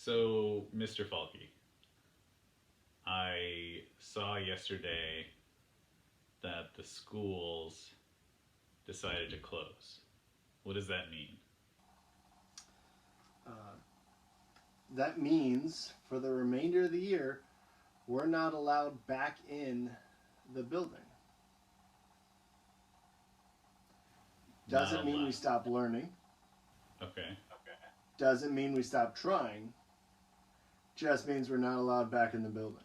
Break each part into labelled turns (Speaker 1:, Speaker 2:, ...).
Speaker 1: So, Mr. Falkey, I saw yesterday that the schools decided to close. What does that mean?
Speaker 2: Uh, that means for the remainder of the year, we're not allowed back in the building.
Speaker 1: Not
Speaker 2: Doesn't mean we
Speaker 1: allowed.
Speaker 2: stop learning.
Speaker 1: Okay.
Speaker 2: Doesn't mean we stop trying. Just means we're not allowed back in the building.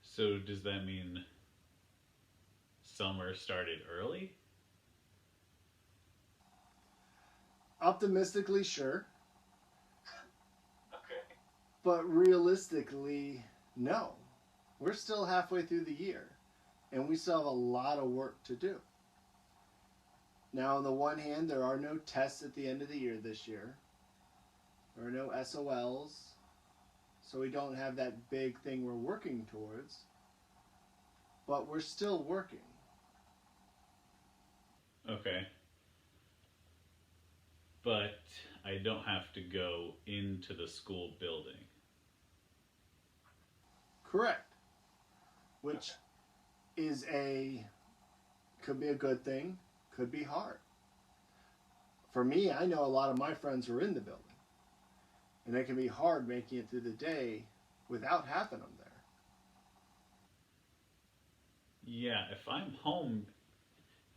Speaker 1: So, does that mean summer started early?
Speaker 2: Optimistically, sure.
Speaker 1: Okay.
Speaker 2: But realistically, no. We're still halfway through the year, and we still have a lot of work to do. Now, on the one hand, there are no tests at the end of the year this year. There are no SOLs, so we don't have that big thing we're working towards. But we're still working.
Speaker 1: Okay. But I don't have to go into the school building.
Speaker 2: Correct. Which is could be a good thing, could be hard. For me, I know a lot of my friends are in the building. And it can be hard making it through the day without having them there.
Speaker 1: Yeah, if I'm home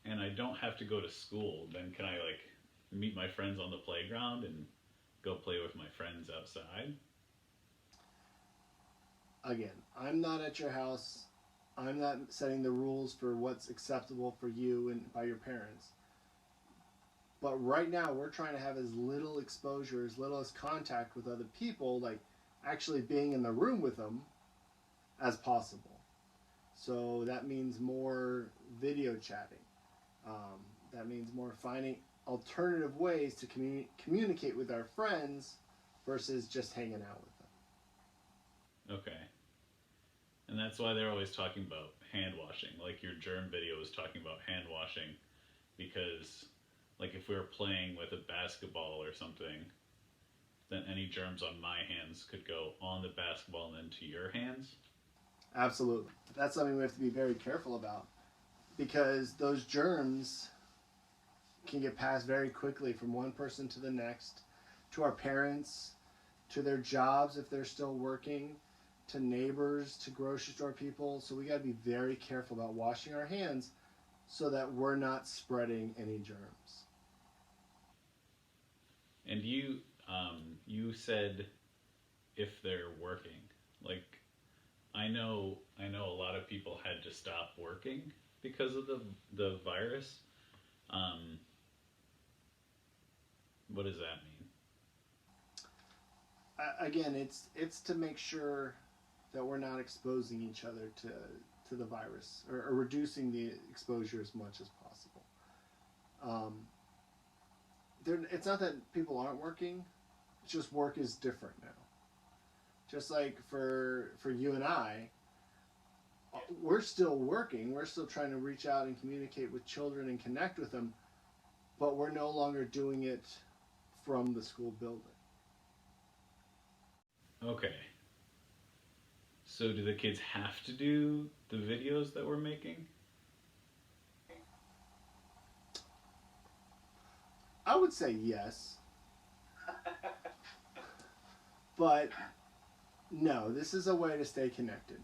Speaker 1: and I don't have to go to school, then can I meet my friends on the playground and go play with my friends outside?
Speaker 2: Again, I'm not at your house. I'm not setting the rules for what's acceptable for you and by your parents. But right now, we're trying to have as little exposure, as little as contact with other people, like actually being in the room with them, as possible. So that means more video chatting. That means more finding alternative ways to communicate with our friends versus just hanging out with them.
Speaker 1: Okay. And that's why they're always talking about hand washing. Like your germ video was talking about hand washing because if we were playing with a basketball or something, then any germs on my hands could go on the basketball and into your hands.
Speaker 2: Absolutely. That's something we have to be very careful about because those germs can get passed very quickly from one person to the next, to our parents, to their jobs if they're still working, to neighbors, to grocery store people. So we got to be very careful about washing our hands so that we're not spreading any germs.
Speaker 1: And you said if they're working. I know a lot of people had to stop working because of the virus. What does that mean?
Speaker 2: Again, it's to make sure that we're not exposing each other to the virus or reducing the exposure as much as possible. It's not that people aren't working; it's just work is different now. Just like for you and I, we're still working. We're still trying to reach out and communicate with children and connect with them, but we're no longer doing it from the school building.
Speaker 1: Okay. So do the kids have to do the videos that we're making?
Speaker 2: I would say yes. But no, this is a way to stay connected.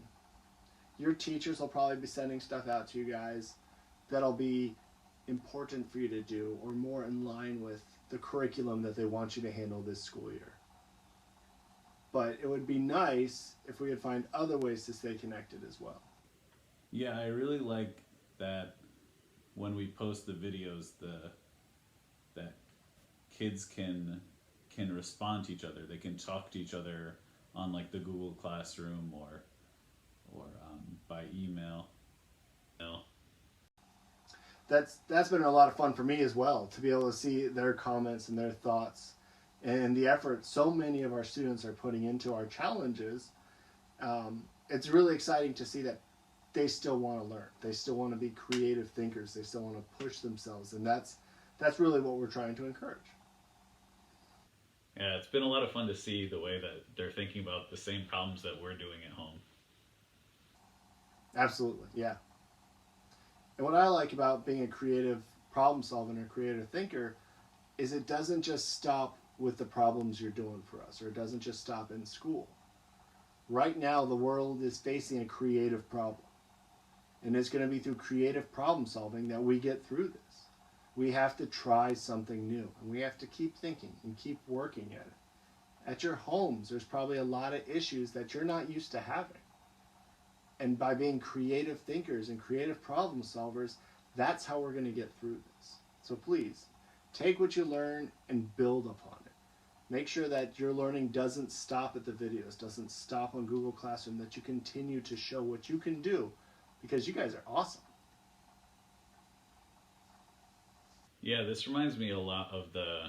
Speaker 2: Your teachers will probably be sending stuff out to you guys that'll be important for you to do or more in line with the curriculum that they want you to handle this school year. But it would be nice if we could find other ways to stay connected as well.
Speaker 1: Yeah, I really like that when we post the videos, that kids can respond to each other. They can talk to each other on the Google Classroom or by email.
Speaker 2: That's been a lot of fun for me as well, to be able to see their comments and their thoughts and the effort so many of our students are putting into our challenges. It's really exciting to see that they still want to learn. They still want to be creative thinkers. They still want to push themselves, and that's really what we're trying to encourage.
Speaker 1: Yeah, it's been a lot of fun to see the way that they're thinking about the same problems that we're doing at home.
Speaker 2: Absolutely, yeah. And what I like about being a creative problem solver and a creative thinker is it doesn't just stop with the problems you're doing for us, or it doesn't just stop in school. Right now, the world is facing a creative problem. And it's going to be through creative problem solving that we get through this. We have to try something new, and we have to keep thinking and keep working at it. At your homes, there's probably a lot of issues that you're not used to having. And by being creative thinkers and creative problem solvers, that's how we're going to get through this. So please, take what you learn and build upon it. Make sure that your learning doesn't stop at the videos, doesn't stop on Google Classroom, that you continue to show what you can do, because you guys are awesome.
Speaker 1: Yeah, this reminds me a lot of the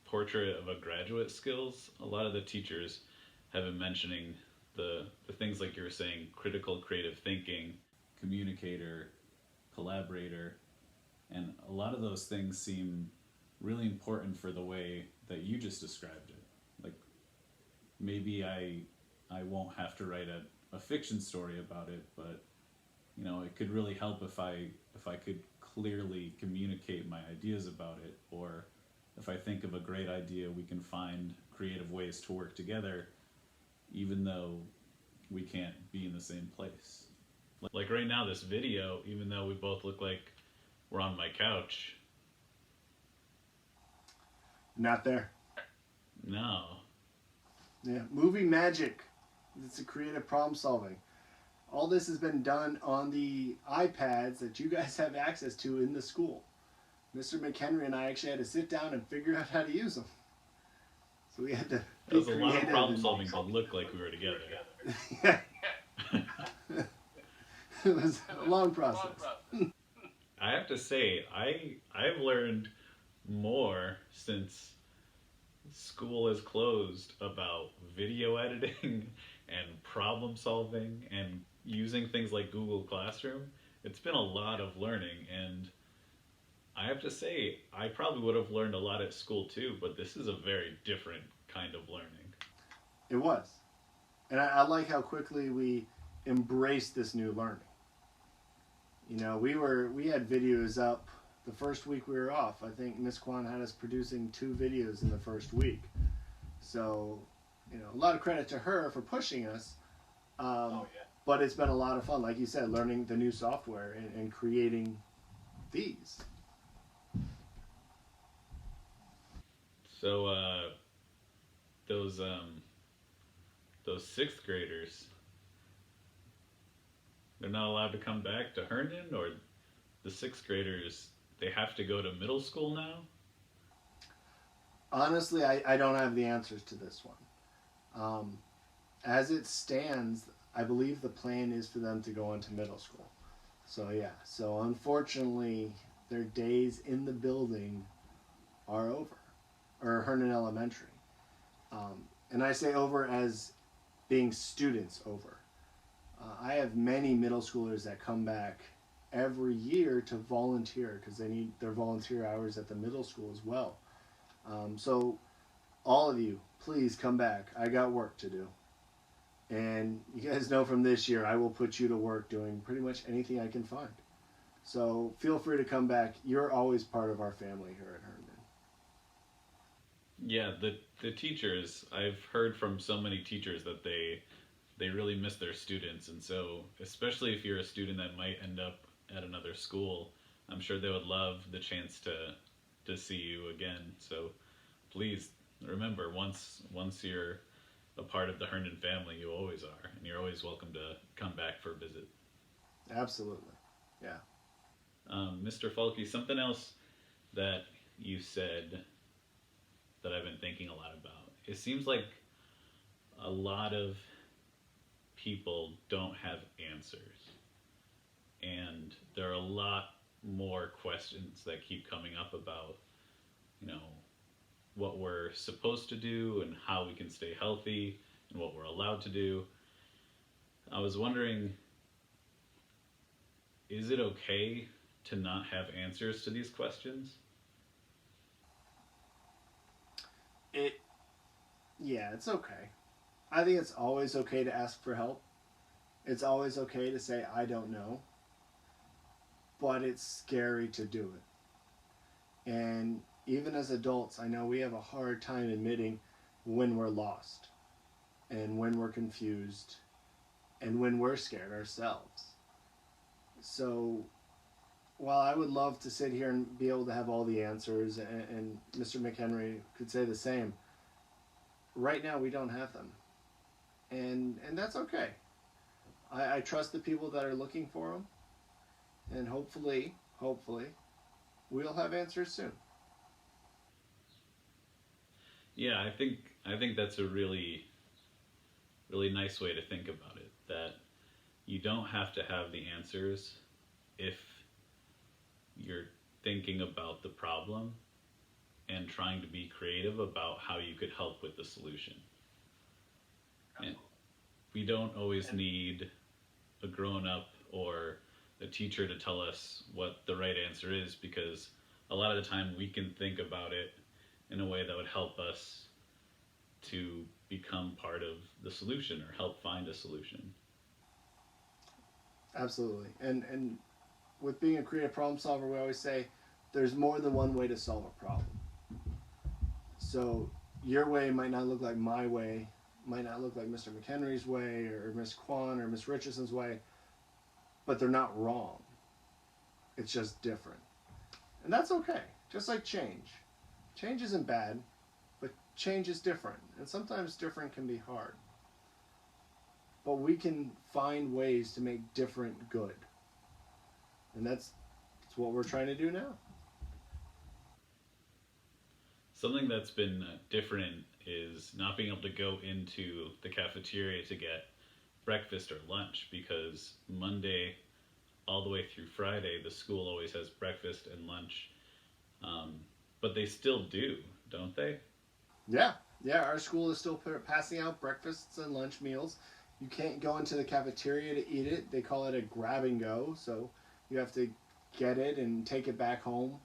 Speaker 1: portrait of a graduate skills. A lot of the teachers have been mentioning the things like you were saying, critical creative thinking, communicator, collaborator, and a lot of those things seem really important for the way that you just described it. Like, maybe I won't have to write a fiction story about it, but you know, it could really help if I could clearly communicate my ideas about it, or if I think of a great idea, we can find creative ways to work together, even though we can't be in the same place. Like right now, this video, even though we both look like we're on my couch.
Speaker 2: Not there.
Speaker 1: No.
Speaker 2: Yeah, movie magic. It's a creative problem solving. All this has been done on the iPads that you guys have access to in the school. Mr. McHenry and I actually had to sit down and figure out how to use them. So we had to.
Speaker 1: It was a lot of problem solving to look like we were together.
Speaker 2: Yeah. It was a long process.
Speaker 1: I have to say, I've learned more since school is closed about video editing and problem solving and using things like Google Classroom. It's been a lot of learning, and I have to say, I probably would have learned a lot at school too, but this is a very different kind of learning.
Speaker 2: It was. And I like how quickly we embraced this new learning. You know, we had videos up the first week we were off. I think Miss Kwan had us producing 2 videos in the first week. So, you know, a lot of credit to her for pushing us. But it's been a lot of fun, like you said, learning the new software and creating these.
Speaker 1: So, those 6th graders, they're not allowed to come back to Herndon, or the 6th graders, they have to go to middle school now?
Speaker 2: Honestly, I don't have the answers to this one. As it stands, I believe the plan is for them to go into middle school. So yeah, so unfortunately, their days in the building are over, or Herndon Elementary. And I say over as being students over. I have many middle schoolers that come back every year to volunteer because they need their volunteer hours at the middle school as well. So all of you, please come back. I got work to do. And you guys know from this year, I will put you to work doing pretty much anything I can find. So feel free to come back. You're always part of our family here at Herndon.
Speaker 1: Yeah, the teachers, I've heard from so many teachers that they really miss their students, and so especially if you're a student that might end up at another school, I'm sure they would love the chance to see you again. So please remember, once you're a part of the Herndon family, you always are, and you're always welcome to come back for a visit.
Speaker 2: Absolutely, yeah.
Speaker 1: Mr. Falkey, something else that you said that I've been thinking a lot about. It seems like a lot of people don't have answers, and there are a lot more questions that keep coming up about, you know, what we're supposed to do and how we can stay healthy and what we're allowed to do. I was wondering, is it okay to not have answers to these questions?
Speaker 2: Yeah, it's okay. I think it's always okay to ask for help. It's always okay to say, I don't know. But it's scary to do it. And even as adults, I know we have a hard time admitting when we're lost and when we're confused and when we're scared ourselves. So while I would love to sit here and be able to have all the answers, and Mr. McHenry could say the same, right now we don't have them. And that's okay. I trust the people that are looking for them, and hopefully, we'll have answers soon.
Speaker 1: Yeah, I think that's a really nice way to think about it. That you don't have to have the answers if you're thinking about the problem and trying to be creative about how you could help with the solution. And we don't always need a grown up or a teacher to tell us what the right answer is, because a lot of the time we can think about it in a way that would help us to become part of the solution or help find a solution.
Speaker 2: Absolutely. And with being a creative problem solver, we always say there's more than one way to solve a problem. So your way might not look like my way, might not look like Mr. McHenry's way or Miss Kwan or Miss Richardson's way, but they're not wrong. It's just different. And that's okay. Just like change. Change isn't bad, but change is different. And sometimes different can be hard. But we can find ways to make different good. And that's what we're trying to do now.
Speaker 1: Something that's been different is not being able to go into the cafeteria to get breakfast or lunch, because Monday all the way through Friday the school always has breakfast and lunch. But they still do, don't they?
Speaker 2: Yeah, our school is still passing out breakfasts and lunch meals. You can't go into the cafeteria to eat it. They call it a grab and go, so you have to get it and take it back home,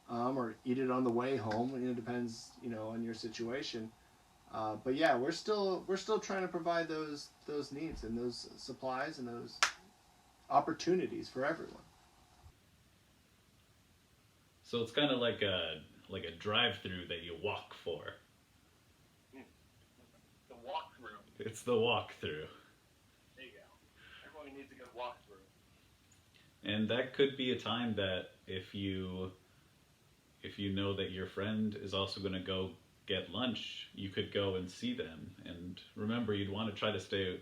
Speaker 2: or eat it on the way home. It depends, on your situation. But yeah, we're still trying to provide those needs and those supplies and those opportunities for everyone.
Speaker 1: So it's kind of like a drive-through that you walk for.
Speaker 3: The walkthrough.
Speaker 1: It's the walkthrough.
Speaker 3: There you go. Everyone needs a good walkthrough.
Speaker 1: And that could be a time that if you know that your friend is also going to go get lunch, you could go and see them. And remember, you'd want to try to stay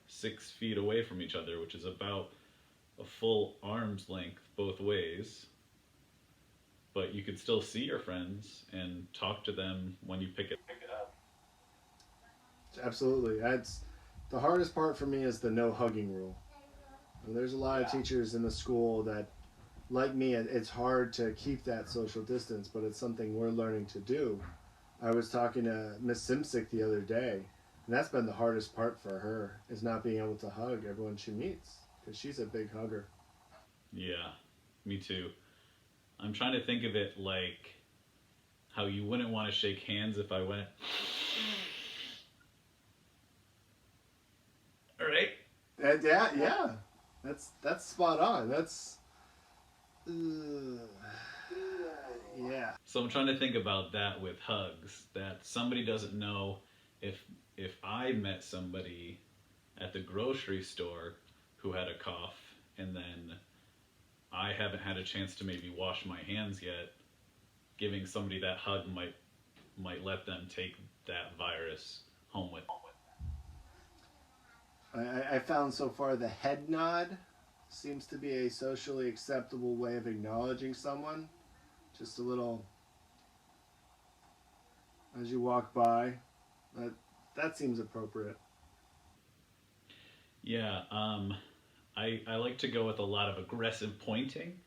Speaker 1: 6 feet away from each other, which is about a full arm's length both ways. But you could still see your friends and talk to them when you pick it up.
Speaker 2: Absolutely. That's the hardest part for me, is the no hugging rule. And there's a lot of teachers in the school that, like me, it's hard to keep that social distance, but it's something we're learning to do. I was talking to Miss Simsick the other day, and that's been the hardest part for her, is not being able to hug everyone she meets, because she's a big hugger.
Speaker 1: Yeah, me too. I'm trying to think of it like how you wouldn't want to shake hands if I went, all right?
Speaker 2: Yeah. That's spot on. That's yeah.
Speaker 1: So I'm trying to think about that with hugs, that somebody doesn't know if I met somebody at the grocery store who had a cough, and then I haven't had a chance to maybe wash my hands yet, giving somebody that hug might let them take that virus home with them.
Speaker 2: I found so far the head nod seems to be a socially acceptable way of acknowledging someone. Just a little as you walk by. That seems appropriate.
Speaker 1: Yeah, I like to go with a lot of aggressive pointing.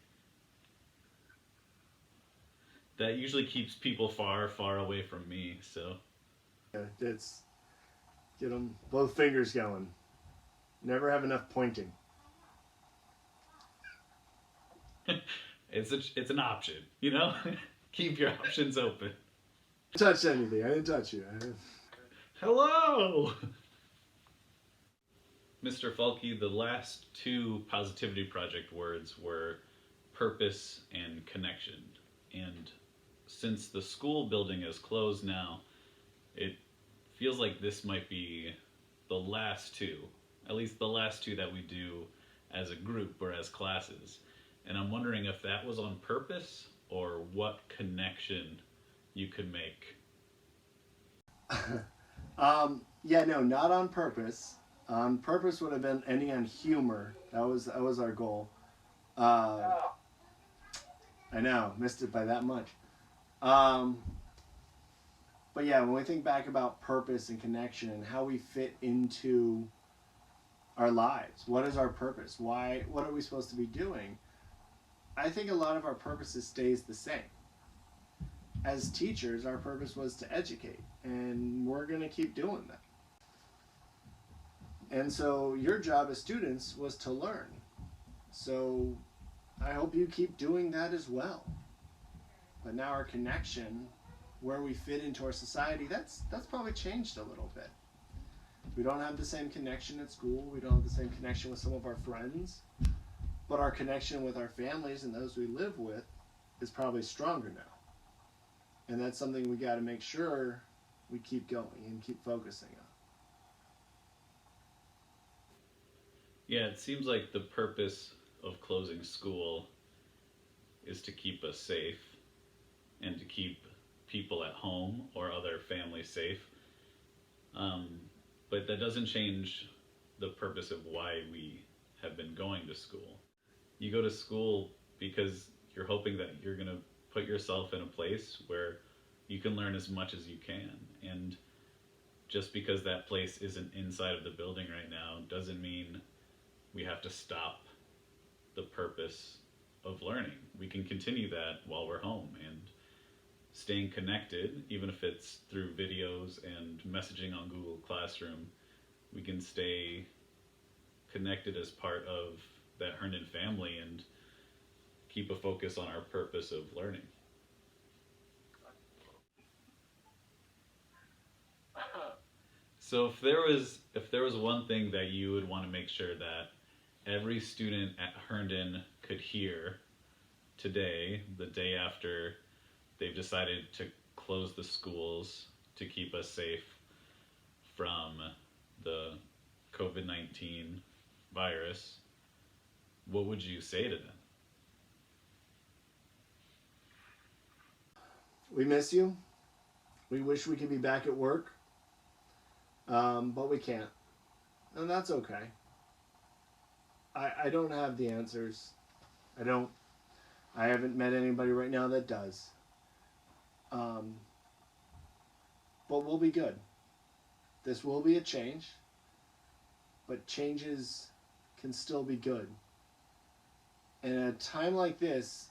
Speaker 1: That usually keeps people far, far away from me, so.
Speaker 2: Yeah, it's get them both fingers going. Never have enough pointing.
Speaker 1: It's an option, Keep your options open.
Speaker 2: Touch anything. I didn't touch you.
Speaker 1: Hello! Mr. Falkey, the last two Positivity Project words were purpose and connection. And since the school building is closed now, it feels like this might be the last two, at least the last two that we do as a group or as classes. And I'm wondering if that was on purpose or what connection you could make.
Speaker 2: Yeah, no, not on purpose. On purpose would have been ending on humor. That was our goal. I know, missed it by that much. But yeah, when we think back about purpose and connection and how we fit into our lives, what is our purpose? Why? What are we supposed to be doing? I think a lot of our purposes stays the same. As teachers, our purpose was to educate, and we're going to keep doing that. And so your job as students was to learn. So I hope you keep doing that as well. But now our connection, where we fit into our society, that's probably changed a little bit. We don't have the same connection at school. We don't have the same connection with some of our friends. But our connection with our families and those we live with is probably stronger now. And that's something we got to make sure we keep going and keep focusing on.
Speaker 1: Yeah, it seems like the purpose of closing school is to keep us safe and to keep people at home or other families safe. But that doesn't change the purpose of why we have been going to school. You go to school because you're hoping that you're going to put yourself in a place where you can learn as much as you can. And just because that place isn't inside of the building right now doesn't mean we have to stop the purpose of learning. We can continue that while we're home and staying connected, even if it's through videos and messaging on Google Classroom. We can stay connected as part of that Herndon family and keep a focus on our purpose of learning. So if there was one thing that you would want to make sure that every student at Herndon could hear today, the day after they've decided to close the schools to keep us safe from the COVID-19 virus, what would you say to them?
Speaker 2: We miss you. We wish we could be back at work. But we can't. And that's okay. I don't have the answers. I haven't met anybody right now that does. But we'll be good. This will be a change. But changes can still be good. And at a time like this,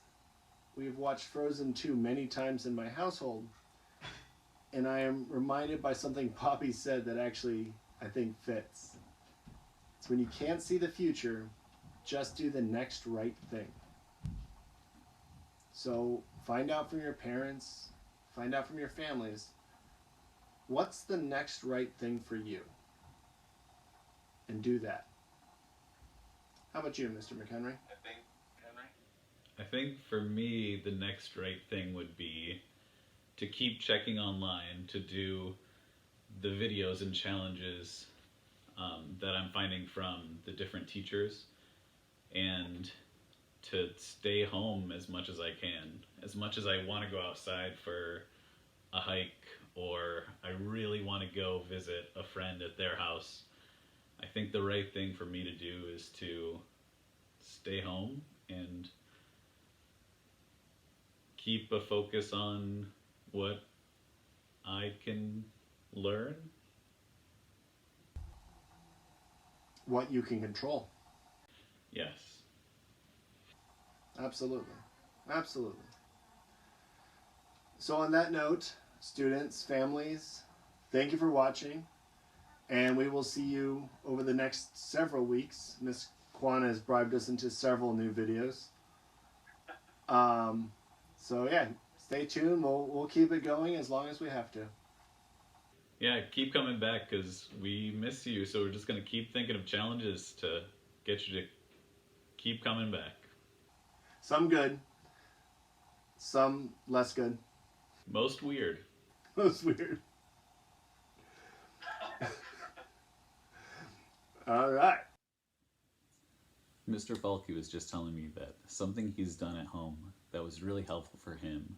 Speaker 2: we've watched Frozen 2 many times in my household. And I am reminded by something Poppy said that actually I think fits. It's when you can't see the future, just do the next right thing. So find out from your parents, find out from your families, what's the next right thing for you? And do that. How about you, Mr. McHenry?
Speaker 1: I think for me, the next right thing would be to keep checking online, to do the videos and challenges that I'm finding from the different teachers, and to stay home as much as I can. As much as I want to go outside for a hike, or I really want to go visit a friend at their house, I think the right thing for me to do is to stay home and keep a focus on what I can learn.
Speaker 2: What you can control.
Speaker 1: Yes.
Speaker 2: Absolutely. Absolutely. So on that note, students, families, thank you for watching. And we will see you over the next several weeks. Miss Kwan has bribed us into several new videos. So yeah, stay tuned. We'll keep it going as long as we have to.
Speaker 1: Yeah, keep coming back because we miss you. So we're just going to keep thinking of challenges to get you to keep coming back.
Speaker 2: Some good, some less good.
Speaker 1: Most weird.
Speaker 2: Most weird. All right.
Speaker 1: Mr. Falkey was just telling me that something he's done at home that was really helpful for him,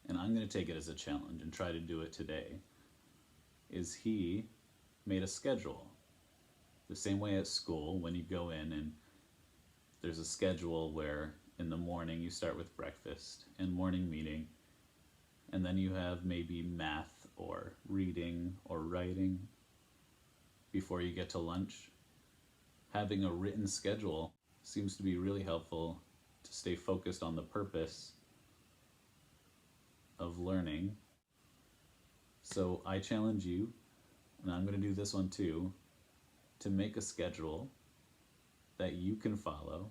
Speaker 1: and I'm going to take it as a challenge and try to do it today, is he made a schedule. The same way at school, when you go in and there's a schedule where in the morning you start with breakfast and morning meeting, and then you have maybe math or reading or writing before you get to lunch. Having a written schedule seems to be really helpful to stay focused on the purpose of learning. So I challenge you, and I'm going to do this one too, to make a schedule that you can follow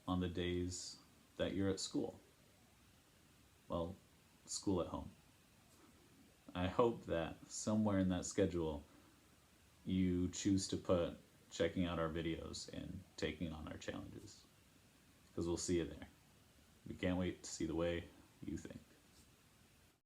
Speaker 1: on the days that you're at school. Well, school at home. I hope that somewhere in that schedule you choose to put checking out our videos and taking on our challenges, because we'll see you there. We can't wait to see the way you think.